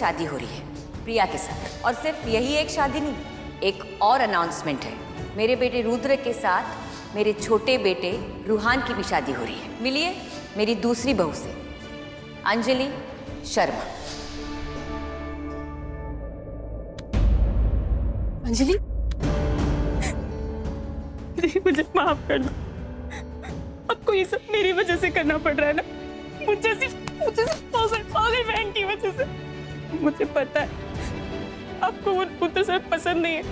शादी हो रही है प्रिया के साथ। और सिर्फ यही एक शादी नहीं, एक और अनाउंसमेंट है। मेरे बेटे रुद्र के साथ मेरे छोटे बेटे रूहान की भी शादी हो रही है। मिलिए मेरी दूसरी बहू से, अंजलि शर्मा। अंजलि, मुझे माफ कर दो। आपको ये सब मेरी वजह से करना पड़ रहा है ना, मुझे सिर्फ पागल बहन की वजह से। मुझे पता है आपको वो पुत्र सर पसंद नहीं है,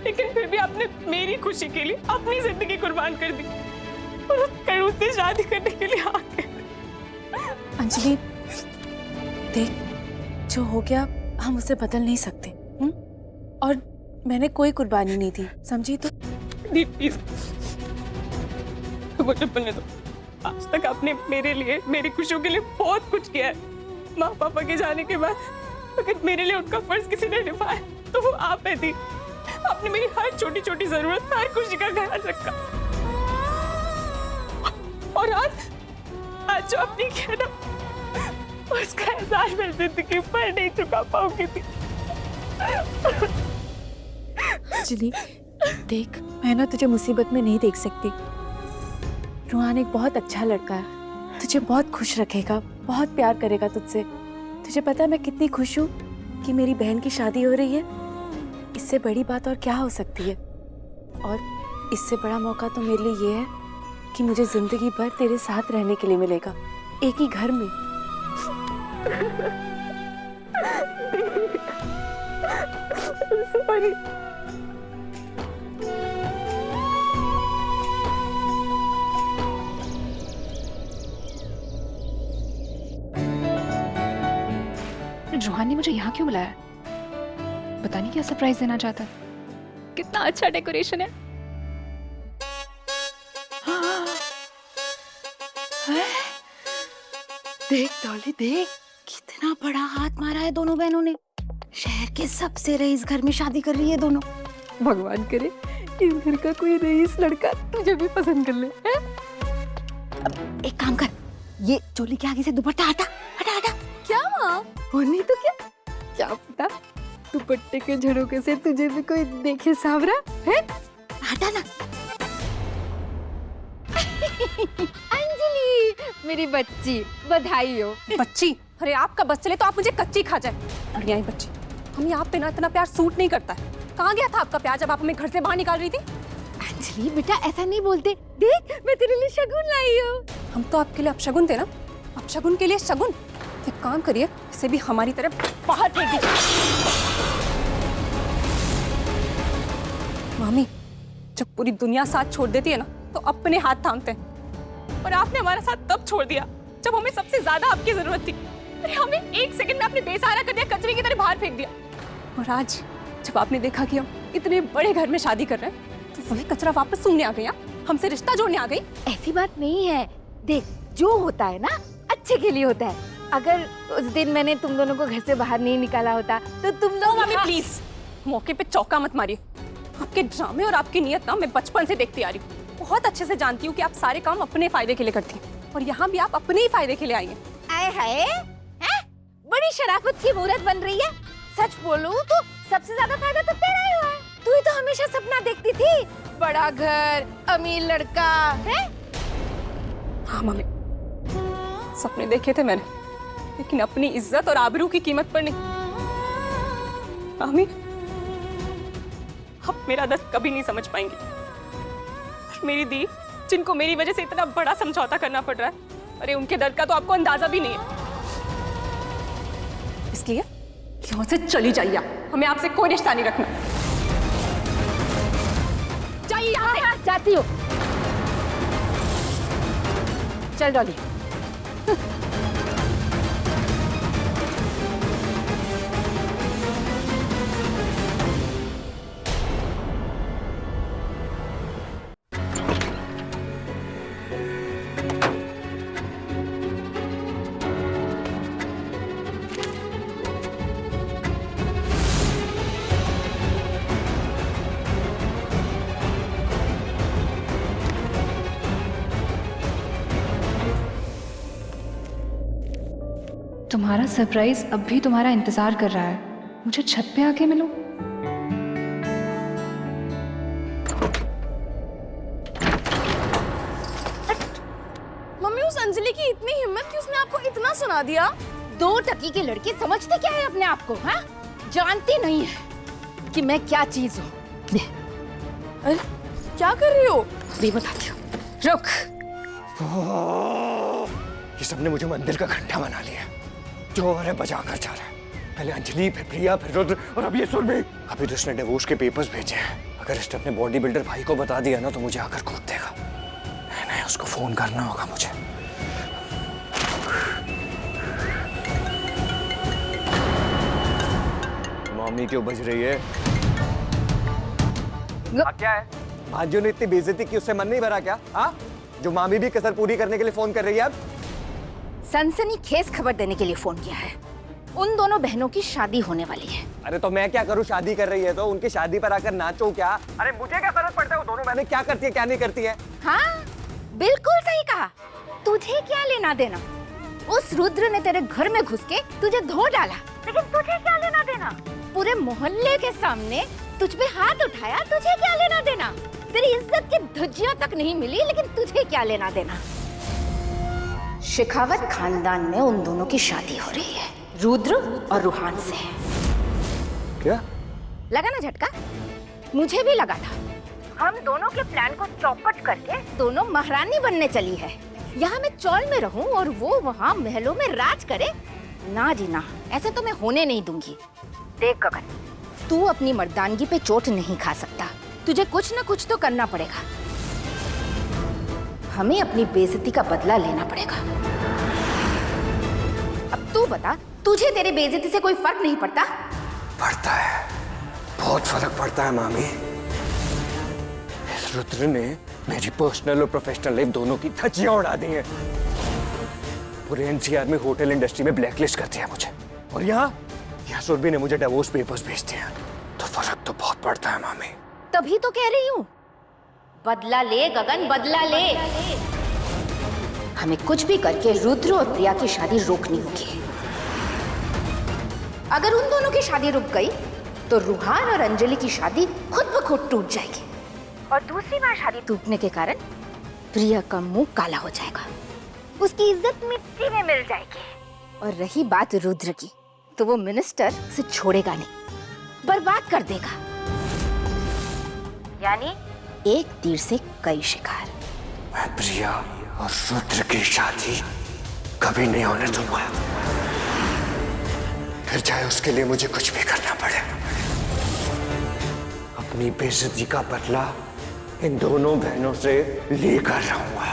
लेकिन फिर भी आपने मेरी खुशी के लिए अपनी जिंदगी कुर्बान कर दी और करुण से शादी करने के लिए आ गए। अंजलि देख, जो हो गया हम उसे बदल नहीं सकते। और मैंने कोई कुर्बानी नहीं दी, समझी? तो प्लीज मुझे बोलने दो। आज तक आपने मेरे लिए, मेरी खुशियों के लिए बहुत कुछ किया है। माँ पापा के जाने के बाद अगर मेरे लिए उनका फर्ज किसी ने निभाया तो वो आप है थी। आपने मेरी हर छोटी छोटी जरूरत, हर खुशी का ख्याल रखा। और आज जो आपने किया ना, उसका एहसास मैं जिंदगी पर नहीं चुका पाऊंगी थी। अंजलि देख, मैं ना तुझे मुसीबत में नहीं देख सकती। रूहान एक बहुत अच्छा लड़का है, तुझे बहुत खुश रखेगा, बहुत प्यार करेगा तुझसे। तुझे पता है मैं कितनी खुश हूँ कि मेरी बहन की शादी हो रही है। इससे बड़ी बात और क्या हो सकती है? और इससे बड़ा मौका तो मेरे लिए ये है कि मुझे जिंदगी भर तेरे साथ रहने के लिए मिलेगा, एक ही घर में। सॉरी। रूहान ने मुझे यहाँ क्यों बुलाया? पता नहीं क्या सरप्राइज देना चाहता है। कितना अच्छा डेकोरेशन है। देख डॉली देख, कितना बड़ा हाथ मारा है दोनों बहनों ने। शहर के सबसे रईस घर में शादी कर रही है दोनों। भगवान करे इस घर का कोई रईस लड़का तुझे भी पसंद कर ले। एक काम कर, ये चोली के आगे से दुपट्टा हटा हटा हटा। क्या माँ? और नहीं तो क्या पता दुपट्टे के झरोके से तुझे भी कोई देखे सावरा है। हटा ना। अंजलि मेरी बच्ची, बधाई हो। बच्ची? अरे आपका बस चले तो आप मुझे कच्ची खा जाए। बढ़िया ही बच्ची, हमें आप पे ना इतना प्यार सूट नहीं करता है। कहाँ गया था आपका प्यार जब आप हमें घर से बाहर निकाल रही थी? अंजलि बेटा ऐसा नहीं बोलते। देख मैं तेरे लिए शगुन लाई हूँ। हम तो आपके लिए अपशगुन थे ना, अपशगुन के लिए शगुन। एक काम करिए, इसे भी हमारी तरफ बाहर फेंक दीजिए। मामी, जब पूरी दुनिया साथ छोड़ देती है ना तो अपने हाथ थामते हैं। और आपने हमारा साथ तब छोड़ दिया जब हमें सबसे ज्यादा आपकी जरूरत थी। अरे हमें एक सेकंड में आपने बेसहारा कर दिया, कचरे की तरह बाहर फेंक दिया। और आज जब आपने देखा कि हम इतने बड़े घर में शादी कर रहे हैं तो वही कचरा वापस सूंघने आ गई, हमसे रिश्ता जोड़ने आ गई। ऐसी बात नहीं है। देख जो होता है ना अच्छे के लिए होता है। अगर उस दिन मैंने तुम दोनों को घर से बाहर नहीं निकाला होता तो तुम लोग। मामी प्लीज मौके पे चौका मत मारिए। आपके ड्रामे और आपकी नियत ना मैं बचपन से देखती आ रही हूँ। बहुत अच्छे से जानती हूँ कि आप सारे काम अपने फायदे के लिए करती हैं और यहाँ भी आप अपने ही फायदे के लिए आई हैं। आए हाय, बड़ी शराफत की मूरत बन रही है। सच बोलूं तो सबसे ज्यादा फायदा तो तेरा ही हुआ है। तू ही तो हमेशा सपना देखती थी, बड़ा घर, अमीर लड़का है। हाँ मम्मी, सपने देखे थे मैंने, लेकिन अपनी इज्जत और आबरू की कीमत पर नहीं। मम्मी, आप मेरा दर्द कभी नहीं समझ पाएंगी। और मेरी दी, जिनको मेरी वजह से इतना बड़ा समझौता करना पड़ रहा है, अरे उनके दर्द का तो आपको अंदाजा भी नहीं है। इसलिए यहाँ से चली जाइए आप। हमें आपसे कोई रिश्ता नहीं रखना। जाइए यहाँ से। जाती हो। चल डॉली। तुम्हारा सरप्राइज अब भी तुम्हारा इंतजार कर रहा है। मुझे छत पे आके मिलो। मम्मी उस अंजलि की इतनी हिम्मत कि उसने आपको इतना सुना दिया। 2 टकी की लड़की समझते क्या है अपने आप को? हाँ, जानती नहीं है कि मैं क्या चीज हूँ। अरे क्या कर रही हो? भी बताती हूँ, रुक। ये सबने मुझे मंदिर का घंटा बना लिया। जो हो रहा है बजा कर जा रहा है। पहले अंजलि, फिर प्रिया, फिर रुद्र और अब ये सुरभि। अभी तो इसने डिवोर्स के पेपर्स भेजे हैं। अगर इसने अपने बॉडी बिल्डर भाई को बता दिया ना तो मुझे आकर कूद देगा। नहीं, उसको फोन करना होगा मुझे। मम्मी क्यों बज रही है? क्या है? भांजियों ने इतनी बेइज्जती की, उससे मन नहीं भरा क्या? हाँ, जो मामी भी कसर पूरी करने के लिए फोन कर रही है अब। सनसनीखेज खबर देने के लिए फोन किया है। उन दोनों बहनों की शादी होने वाली है। अरे तो मैं क्या करूं? शादी कर रही है तो उनकी शादी पर आकर नाचो क्या? अरे मुझे क्या फर्क पड़ता है वो दोनों बहनें क्या करती है क्या नहीं करती है? हाँ, बिल्कुल सही कहा। तुझे क्या लेना देना? उस रुद्र ने तेरे घर में घुस के तुझे धो डाला, लेकिन तुझे क्या लेना देना? पूरे मोहल्ले के सामने तुझ पे हाथ उठाया, तुझे क्या लेना देना? तेरी इज्जत की धज्जियां तक नहीं मिली, लेकिन तुझे क्या लेना देना? शेखावत खानदान में उन दोनों की शादी हो रही है, रुद्र और रूहान से। क्या लगा ना झटका? मुझे भी लगा था। हम दोनों के प्लान को चौपट करके दोनों महारानी बनने चली है। यहाँ मैं चौल में रहूं और वो वहाँ महलों में राज करे? ना जी ना, ऐसा तो मैं होने नहीं दूंगी। देख गगन, तू अपनी मर्दानगी पे चोट नहीं खा सकता। तुझे कुछ न कुछ तो करना पड़ेगा। हमें अपनी बेइज्जती का बदला लेना पड़ेगा। अब तू बता, तुझे तेरी बेइज्जती से कोई फर्क नहीं पड़ता? पड़ता है, बहुत फर्क पड़ता है मामी। इस रुद्र ने मेरी पर्सनल और प्रोफेशनल लाइफ दोनों की धज्जियां उड़ा दी हैं। पूरे एनसीआर में होटल इंडस्ट्री में ब्लैकलिस्ट कर दिया मुझे। और यहाँ सुरभि ने मुझे डिवोर्स पेपर्स भेज दिए। तो फर्क तो बहुत पड़ता है मामी। तभी तो कह रही हूँ, बदला ले गगन, बदला ले। हमें कुछ भी करके रुद्र और प्रिया की शादी रोकनी होगी। अगर उन दोनों की शादी रुक गई तो रूहान और अंजलि की शादी खुद ब खुद टूट जाएगी। और दूसरी बार शादी टूटने के कारण प्रिया का मुंह काला हो जाएगा, उसकी इज्जत मिट्टी में मिल जाएगी। और रही बात रुद्र की, तो वो मिनिस्टर उसे छोड़ेगा नहीं, बर्बाद कर देगा। यानी एक तीर से कई शिकार। मैं प्रिया और रुद्र की शादी कभी नहीं होने दूंगा, फिर चाहे उसके लिए मुझे कुछ भी करना पड़े। अपनी बेइज्जती का बदला इन दोनों बहनों से लेकर रहूंगा।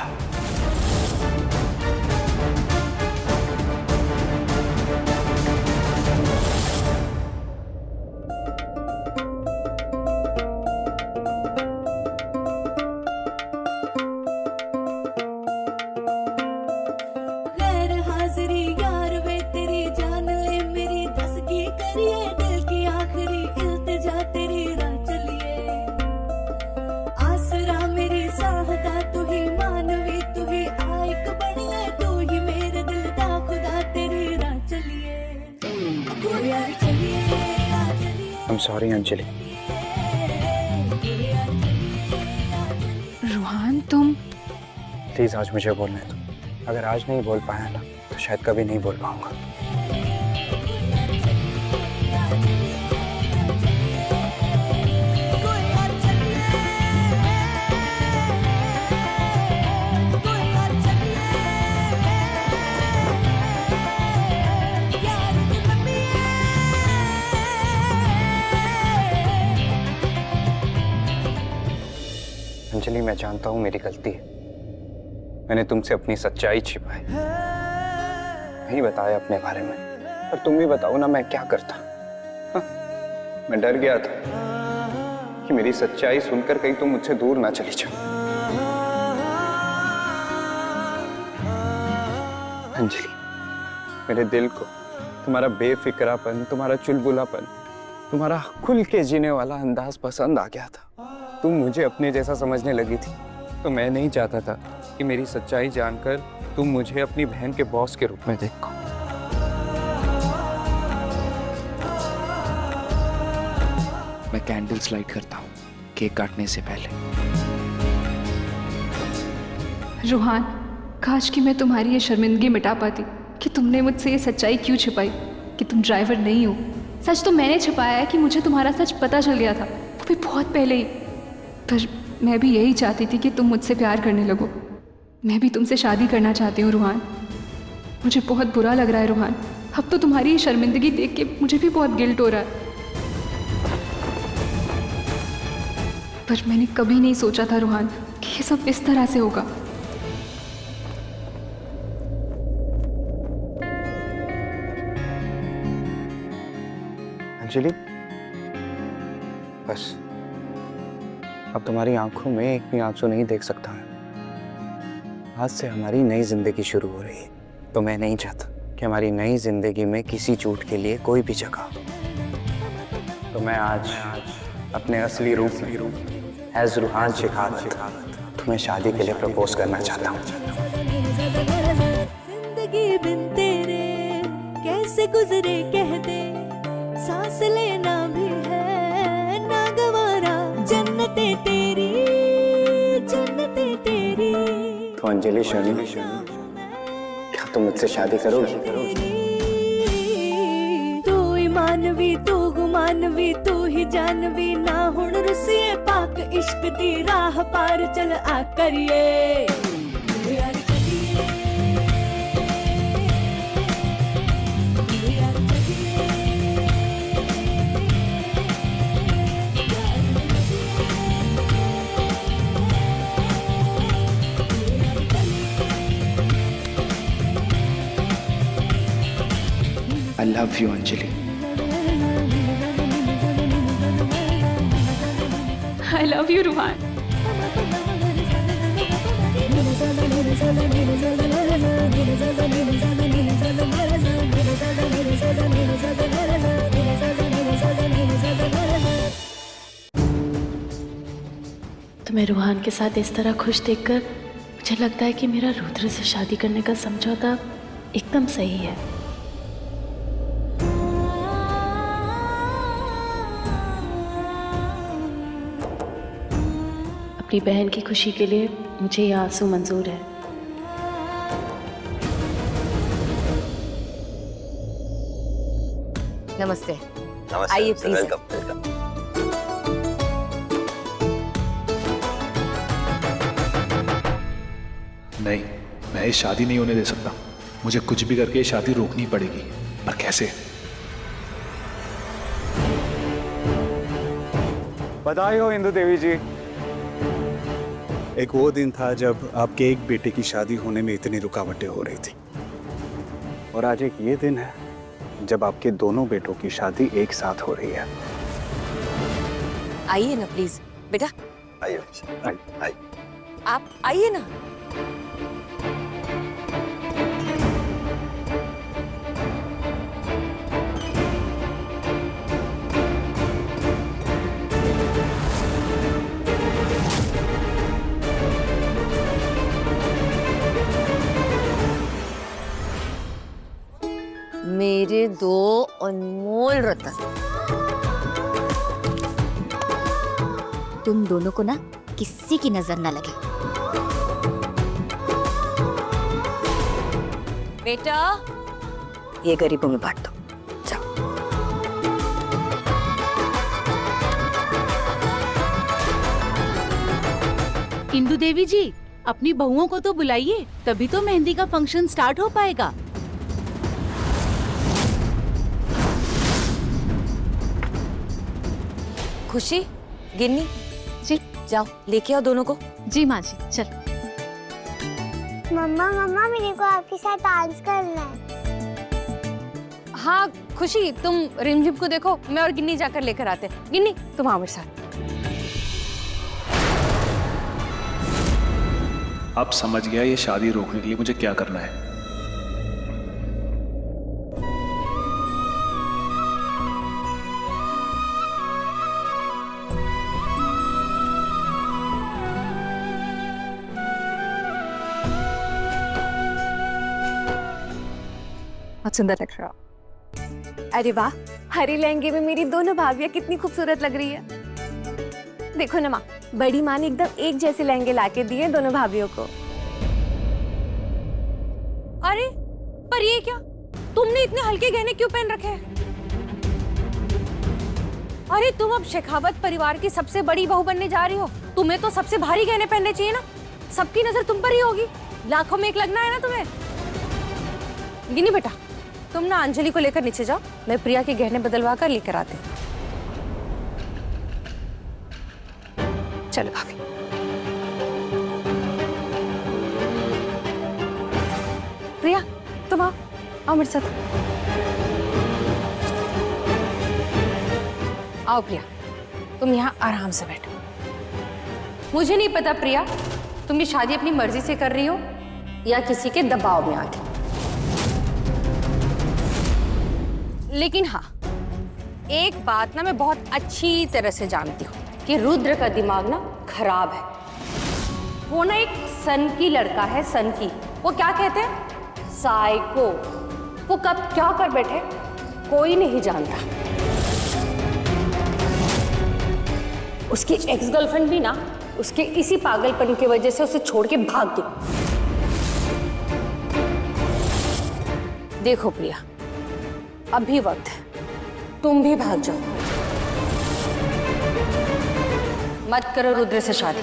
I'm sorry, Anjali. रूहान, तुम प्लीज आज मुझे बोलने दो। अगर आज नहीं बोल पाया ना तो शायद कभी नहीं बोल पाऊंगा। अंजलि, मैं जानता हूँ मेरी गलती है। मैंने तुमसे अपनी सच्चाई छिपाई, नहीं बताया अपने बारे में। पर तुम भी बताओ ना, मैं क्या करता? हाँ? मैं डर गया था कि मेरी सच्चाई सुनकर कहीं तुम मुझसे दूर ना चली जाओ। अंजलि, मेरे दिल को तुम्हारा बेफिक्रापन, तुम्हारा चुलबुलापन, तुम्हारा खुल के जीने वाला अंदाज पसंद आ गया था। तुम मुझे अपने जैसा समझने लगी थी, तो मैं नहीं चाहता था कि मेरी सच्चाई जानकर तुम मुझे अपनी बहन के बॉस के रूप में देखो। मैं कैंडल्स लाइट करता हूँ केक काटने से पहले। रूहान, काश कि मैं तुम्हारी ये शर्मिंदगी मिटा पाती कि तुमने मुझसे ये सच्चाई क्यों छिपाई कि तुम ड्राइवर नहीं हो। सच तो मैंने छिपाया है कि मुझे तुम्हारा सच पता चल गया था, वो भी बहुत पहले ही। पर मैं भी यही चाहती थी कि तुम मुझसे प्यार करने लगो। मैं भी तुमसे शादी करना चाहती हूँ रूहान। मुझे बहुत बुरा लग रहा है रूहान, अब तो तुम्हारी ये शर्मिंदगी देख के मुझे भी बहुत गिल्ट हो रहा है। पर मैंने कभी नहीं सोचा था रूहान कि ये सब इस तरह से होगा। अंजलि, बस अब तुम्हारी आंखों में एक भी आंसू नहीं देख सकता मैं। आज से हमारी नई जिंदगी शुरू हो रही है, तो मैं नहीं चाहता कि हमारी नई जिंदगी में किसी झूठ के लिए कोई भी जगह हो। तो मैं आज अपने असली रूप में एज रूहान शेखावत तुम्हें शादी के लिए प्रपोज करना चाहता हूँ। जिंदगी बिन तेरे कैसे गुजरे कह दे, सांस लेना भी है ना गवारा, जन्नते तेरी तो अंजलि शर्मा, क्या तुम मुझसे शादी करोगी? तू ईमानवी तू गुमानवी तू ही जानवी ना हुण रुसिए, पाक इश्क दी राह पार चल आ करिए। I love you, Anjali. I love you, Ruhaan. तुम्हें रूहान के साथ इस तरह खुश देखकर मुझे लगता है कि मेरा रुद्र से शादी करने का समझौता एकदम सही है। अपनी बहन की खुशी के लिए मुझे यह आंसू मंजूर है। नमस्ते। आइए प्लीज। नहीं, मैं ये शादी नहीं होने दे सकता। मुझे कुछ भी करके ये शादी रोकनी पड़ेगी, पर कैसे? बधाई हो इंदु देवी जी। एक वो दिन था जब आपके एक बेटे की शादी होने में इतनी रुकावटें हो रही थी, और आज एक ये दिन है जब आपके दोनों बेटों की शादी एक साथ हो रही है। आइए ना प्लीज बेटा, आइए। आप आइए ना। मेरे दो अनमोल रत्न, तुम दोनों को ना किसी की नजर ना लगे। बेटा ये गरीबों में बांट दो, जाओ। इंदु देवी जी, अपनी बहुओं को तो बुलाइए, तभी तो मेहंदी का फंक्शन स्टार्ट हो पाएगा। खुशी, गिन्नी जी जाओ लेके आओ दोनों को। जी माँ जी, चल। मम्मा मम्मा मेरे को आपके साथ डांस करना है। हाँ खुशी, तुम रिमझिम को देखो, मैं और गिन्नी जाकर लेकर आते हैं। गिन्नी तुम आओ मेरे साथ। अब समझ गया ये शादी रोकने के लिए मुझे क्या करना है। बहुत सुंदर लग रहा हो। अरे वाह, हरी लहंगे में मेरी दोनों भाभियां कितनी खूबसूरत लग रही है। देखो ना माँ, बड़ी माँ ने एकदम एक जैसे लहंगे लाके दिए दोनों भाभियों को। अरे पर ये क्या, तुमने इतने हल्के गहने क्यों पहन रखे हैं? अरे तुम अब शेखावत परिवार की सबसे बड़ी बहू बनने जा रही हो, तुम्हें तो सबसे भारी गहने पहनने चाहिए ना। सबकी नजर तुम पर ही होगी, लाखों में एक लगना है ना तुम्हें। गिनी बेटा, तुम ना अंजलि को लेकर नीचे जाओ, मैं प्रिया के गहने बदलवा कर लेकर आती हूँ। चलो भाभी। प्रिया तुम आओ मेरे साथ। आओ प्रिया, तुम यहाँ आराम से बैठो। मुझे नहीं पता प्रिया, तुम ये शादी अपनी मर्जी से कर रही हो या किसी के दबाव में आके, लेकिन हाँ, एक बात ना मैं बहुत अच्छी तरह से जानती हूँ कि रुद्र का दिमाग ना खराब है। वो ना एक सन की लड़का है, सन की। वो क्या कहते हैं, साइको। वो कब क्या कर बैठे कोई नहीं जानता। उसकी एक्स गर्लफ्रेंड भी ना उसके इसी पागलपन की वजह से उसे छोड़ के भाग गई। देखो प्रिया, अभी वक्त है, तुम भी भाग जाओ। मत करो रुद्र से शादी।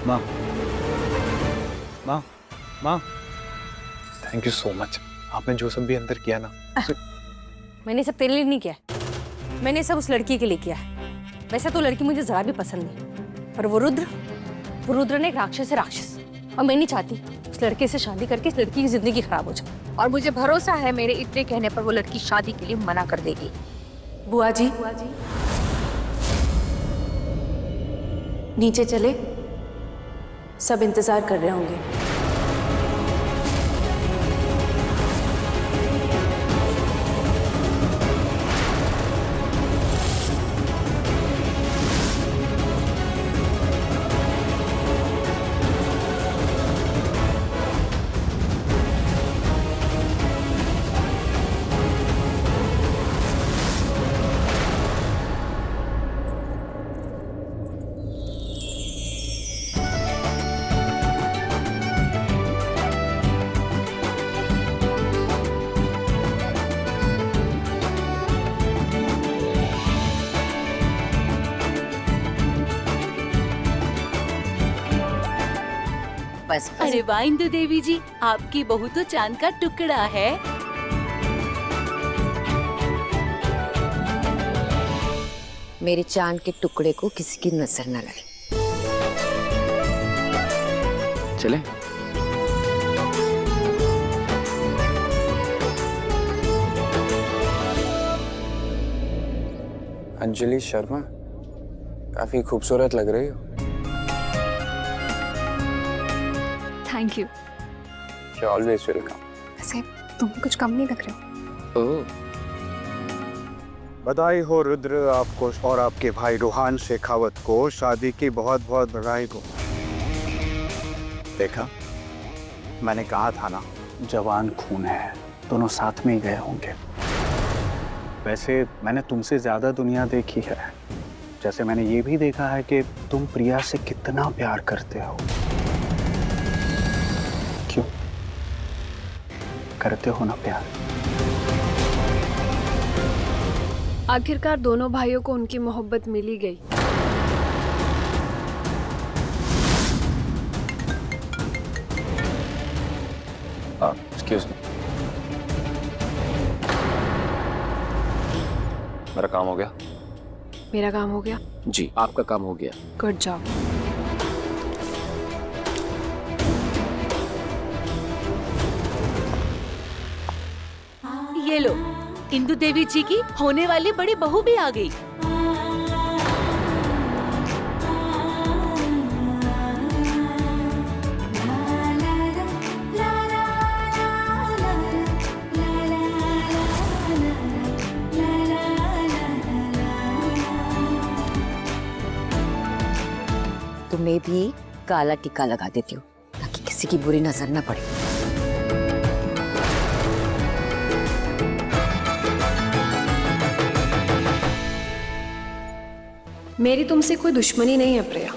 माँ, माँ, माँ, थैंक यू सो मच। आपने जो सब भी अंदर किया ना, मैंने सब तेरे लिए नहीं किया है, मैंने सब उस लड़की के लिए किया है। वैसे तो लड़की मुझे जरा भी पसंद नहीं, पर वो रुद्र ने एक राक्षस है, राक्षस। और मैं नहीं चाहती उस लड़के से शादी करके इस लड़की की जिंदगी खराब हो जाए। और मुझे भरोसा है मेरे इतने कहने पर वो लड़की शादी के लिए मना कर देगी। बुआ जी, नीचे चले, सब इंतजार कर रहे होंगे। बस। अरे वाह इंदु देवी जी, आपकी बहू तो चांद का टुकड़ा है। मेरे चांद के टुकड़े को किसी की नजर न लगे। चले? अंजलि शर्मा, काफी खूबसूरत लग रही हो। Thank you. You're always welcome. वैसे तुम कुछ कम नहीं लग रहे हो। ओह, बधाई हो रुद्र आपको और आपके भाई रूहान शेखावत को शादी की बहुत बहुत बधाई हो। देखा, मैंने कहा था ना, जवान खून है, दोनों साथ में ही गए होंगे। वैसे मैंने तुमसे ज्यादा दुनिया देखी है, जैसे मैंने ये भी देखा है कि तुम प्रिया से कितना प्यार करते हो। क्यों करते हो ना प्यार? आखिरकार दोनों भाइयों को उनकी मोहब्बत मिल ही गई। एक्सक्यूज मी, मेरा काम हो गया? मेरा काम हो गया? जी, आपका काम हो गया। Good job. ये लो, इंदु देवी जी की होने वाली बड़ी बहू भी आ गई। तुम्हें भी काला टीका लगा देती हूँ ताकि किसी की बुरी नजर न पड़े। मेरी तुमसे कोई दुश्मनी नहीं है प्रिया,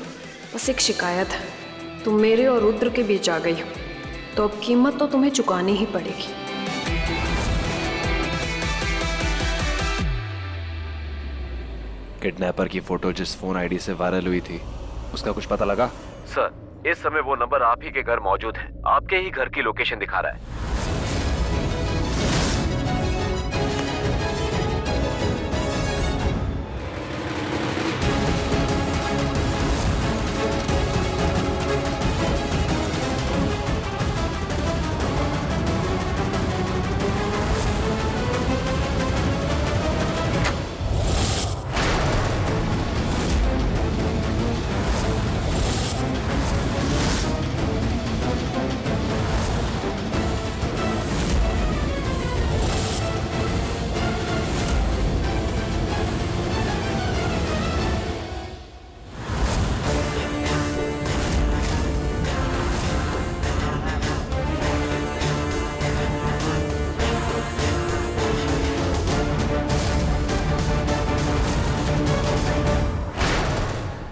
बस एक शिकायत है। तुम मेरे और रुद्र के बीच आ गई हो, तो अब कीमत तो तुम्हें चुकानी ही पड़ेगी। किडनैपर की फोटो जिस फोन आईडी से वायरल हुई थी, उसका कुछ पता लगा? सर, इस समय वो नंबर आप ही के घर मौजूद है। आपके ही घर की लोकेशन दिखा रहा है।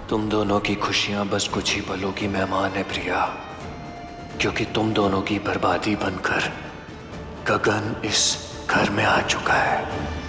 तुम दोनों की खुशियां बस कुछ ही पलों की मेहमान है प्रिया, क्योंकि तुम दोनों की बर्बादी बनकर गगन इस घर में आ चुका है।